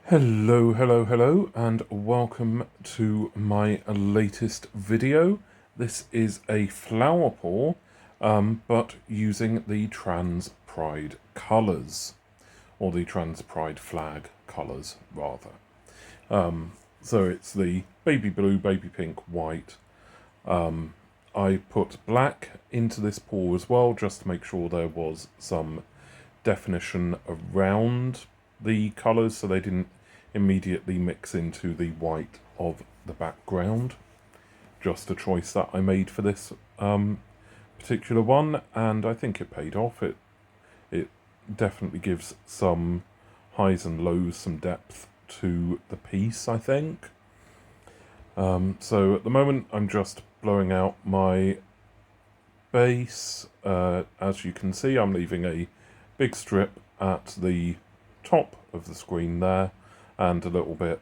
Hello, and welcome to my latest video. This is a flower pour, but using the Trans Pride colours, or the Trans Pride flag colours, rather. So it's the baby blue, baby pink, white. I put black into this pour as well, just to make sure there was some definition around the colours so they didn't immediately mix into the white of the background. Just a choice that I made for this particular one, and I think it paid off. It definitely gives some highs and lows, some depth to the piece, I think. So at the moment I'm just blowing out my base. As you can see, I'm leaving a big strip at the top of the screen there, and a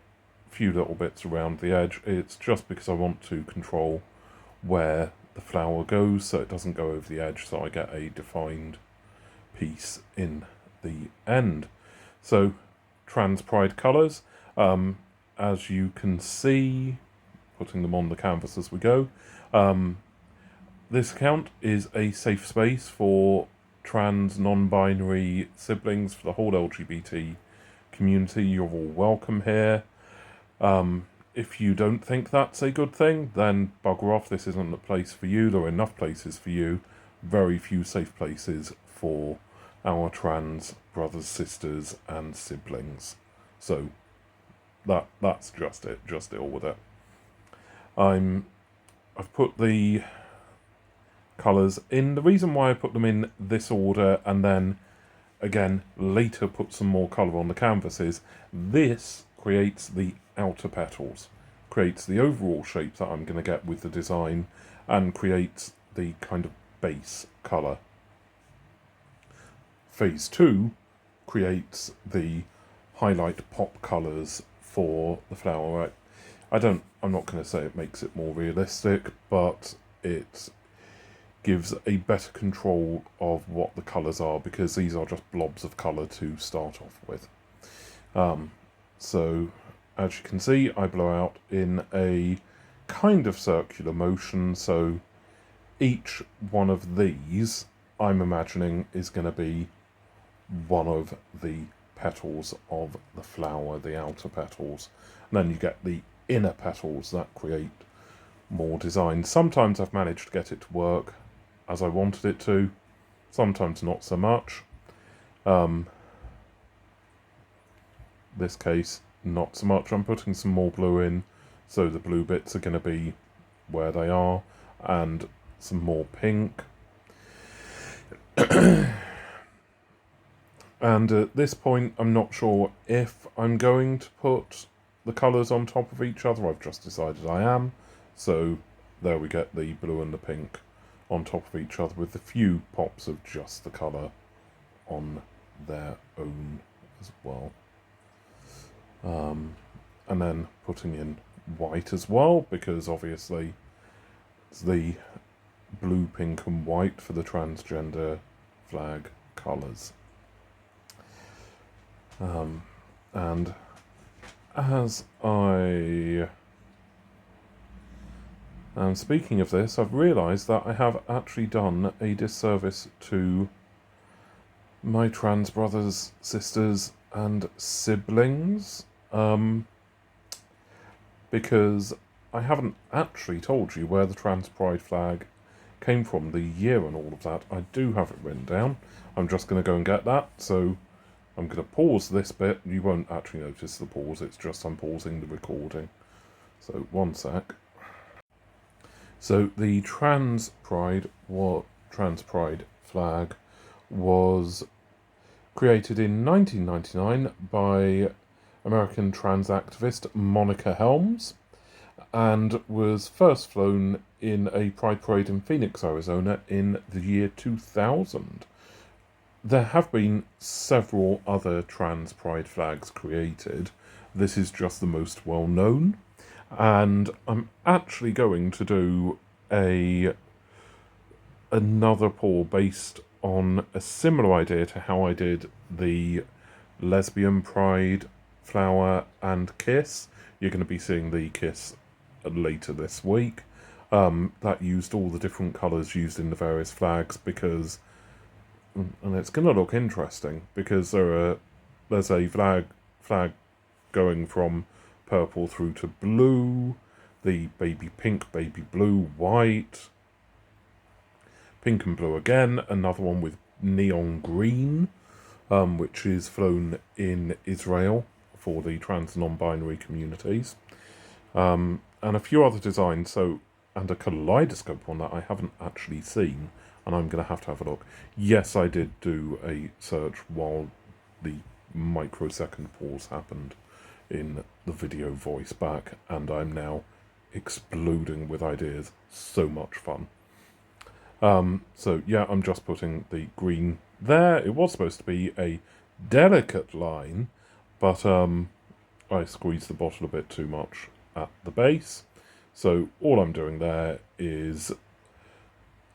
few little bits around the edge. It's just because I want to control where the flower goes so it doesn't go over the edge, so I get a defined piece in the end. So, Trans Pride colours, as you can see, putting them on the canvas as we go. This account is a safe space for trans, non-binary siblings, for the whole LGBT community. You're all welcome here. If you don't think that's a good thing, then bugger off. This isn't the place for you. There are enough places for you. Very few safe places for our trans brothers, sisters, and siblings. So that's just it. Just deal with it. I've put the colours in. The reason why I put them in this order and then again later put some more colour on the canvas is this creates the outer petals, creates the overall shape that I'm going to get with the design, and creates the kind of base colour. Phase 2 creates the highlight pop colours for the flower. Right? I'm not going to say it makes it more realistic, but it gives a better control of what the colours are, because these are just blobs of colour to start off with. So, as you can see, I blow out in a kind of circular motion, so each one of these, I'm imagining, is going to be one of the petals of the flower, the outer petals. And then you get the inner petals that create more design. Sometimes I've managed to get it to work as I wanted it to, sometimes not so much. This case, not so much. I'm putting some more blue in, so the blue bits are going to be where they are, and some more pink. And at this point, I'm not sure if I'm going to put the colours on top of each other. I've just decided I am. So there we get the blue and the pink on top of each other, with a few pops of just the colour on their own as well. And then putting in white as well, because obviously it's the blue, pink and white for the transgender flag colours. And as I am speaking of this, I've realised that I have actually done a disservice to my trans brothers, sisters and siblings, because I haven't actually told you where the Trans Pride flag came from, the year and all of that. I do have it written down. I'm just going to go and get that, so I'm going to pause this bit. You won't actually notice the pause, it's just I'm pausing the recording. So, one sec. So, the Trans Pride flag was created in 1999 by American trans activist Monica Helms, and was first flown in a pride parade in Phoenix, Arizona in the year 2000. There have been several other trans pride flags created. This is just the most well known, and I'm actually going to do another pour based on a similar idea to how I did the lesbian pride Flower and Kiss. You're going to be seeing the Kiss later this week. That used all the different colours used in the various flags because, and it's going to look interesting because there's a flag going from purple through to blue, the baby pink, baby blue, white, pink and blue again, another one with neon green, which is flown in Israel for the trans non-binary communities, and a few other designs, and a kaleidoscope one that I haven't actually seen, and I'm going to have a look. Yes, I did do a search while the microsecond pause happened in the video voice back, and I'm now exploding with ideas. So much fun. So yeah, I'm just putting the green there. It was supposed to be a delicate line, but I squeezed the bottle a bit too much at the base. So all I'm doing there is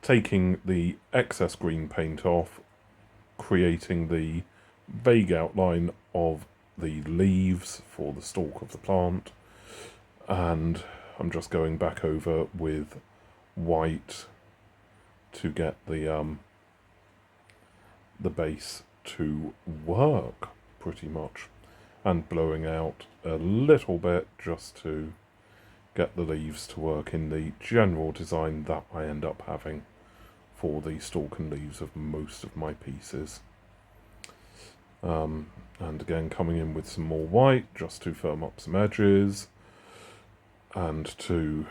taking the excess green paint off, creating the vague outline of the leaves for the stalk of the plant, and I'm just going back over with white to get the base to work pretty much, and blowing out a little bit just to get the leaves to work in the general design that I end up having for the stalk and leaves of most of my pieces. And again, coming in with some more white just to firm up some edges and to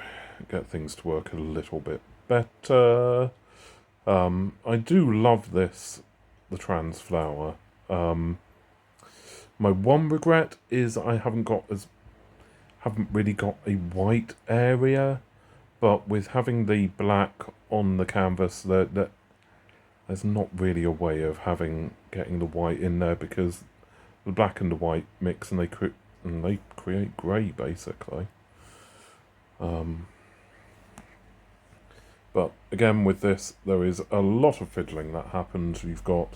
get things to work a little bit better. I do love the trans flower. My one regret is I haven't really got a white area, but with having the black on the canvas, there's not really a way of getting the white in there, because the black and the white mix and they create grey basically. But again, with this, there is a lot of fiddling that happens. You've got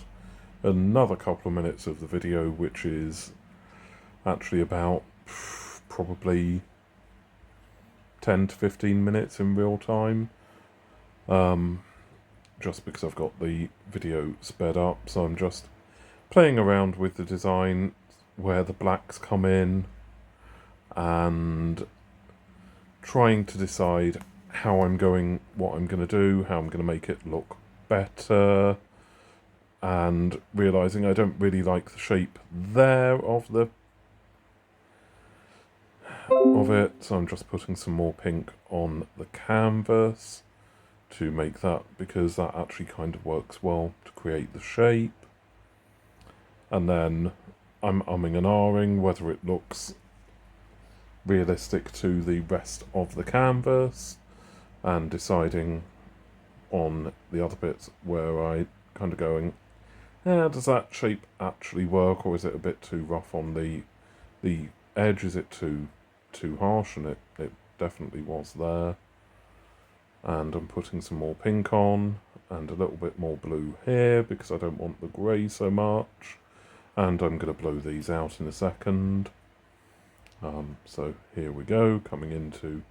another couple of minutes of the video, which is actually about probably 10 to 15 minutes in real time. Just because I've got the video sped up, so I'm just playing around with the design where the blacks come in and trying to decide what I'm going to do, how I'm going to make it look better, and realising I don't really like the shape there of it, so I'm just putting some more pink on the canvas to make that, because that actually kind of works well to create the shape. And then I'm umming and ahhing whether it looks realistic to the rest of the canvas, and deciding on the other bits where I kind of going, does that shape actually work, or is it a bit too rough on the edge? Is it too harsh? And it definitely was there. And I'm putting some more pink on and a little bit more blue here because I don't want the grey so much, and I'm going to blow these out in a second. So here we go, coming in to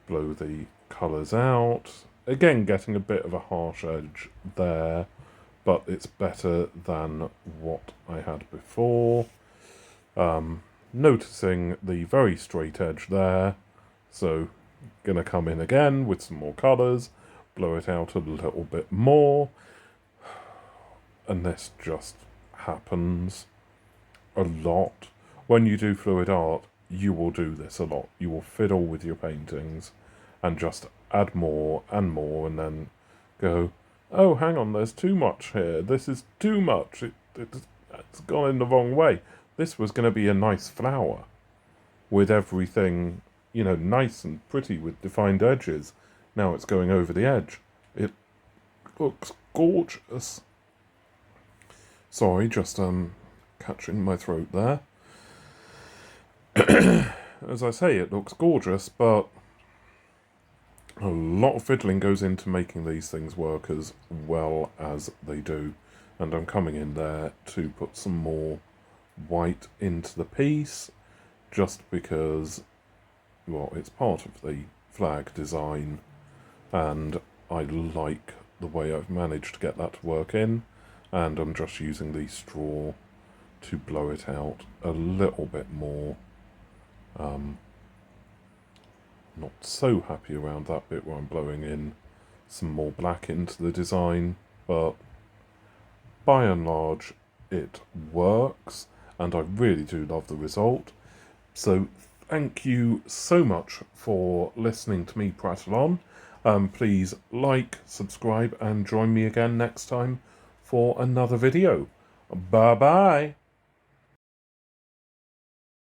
blow the colours out. Again, getting a bit of a harsh edge there, but it's better than what I had before. Noticing the very straight edge there, so gonna come in again with some more colours, blow it out a little bit more, and this just happens a lot. When you do fluid art, you will do this a lot. You will fiddle with your paintings and just add more and more, and then go, oh, hang on, there's too much here. This is too much. It's gone in the wrong way. This was going to be a nice flower with everything, nice and pretty with defined edges. Now it's going over the edge. It looks gorgeous. Sorry, just catching my throat there. As I say, it looks gorgeous, but a lot of fiddling goes into making these things work as well as they do. And I'm coming in there to put some more white into the piece, just because, well, it's part of the flag design and I like the way I've managed to get that to work in, and I'm just using the straw to blow it out a little bit more. Not so happy around that bit where I'm blowing in some more black into the design, but by and large it works and I really do love the result. So thank you so much for listening to me prattle on. Please like, subscribe and join me again next time for another video. Bye bye.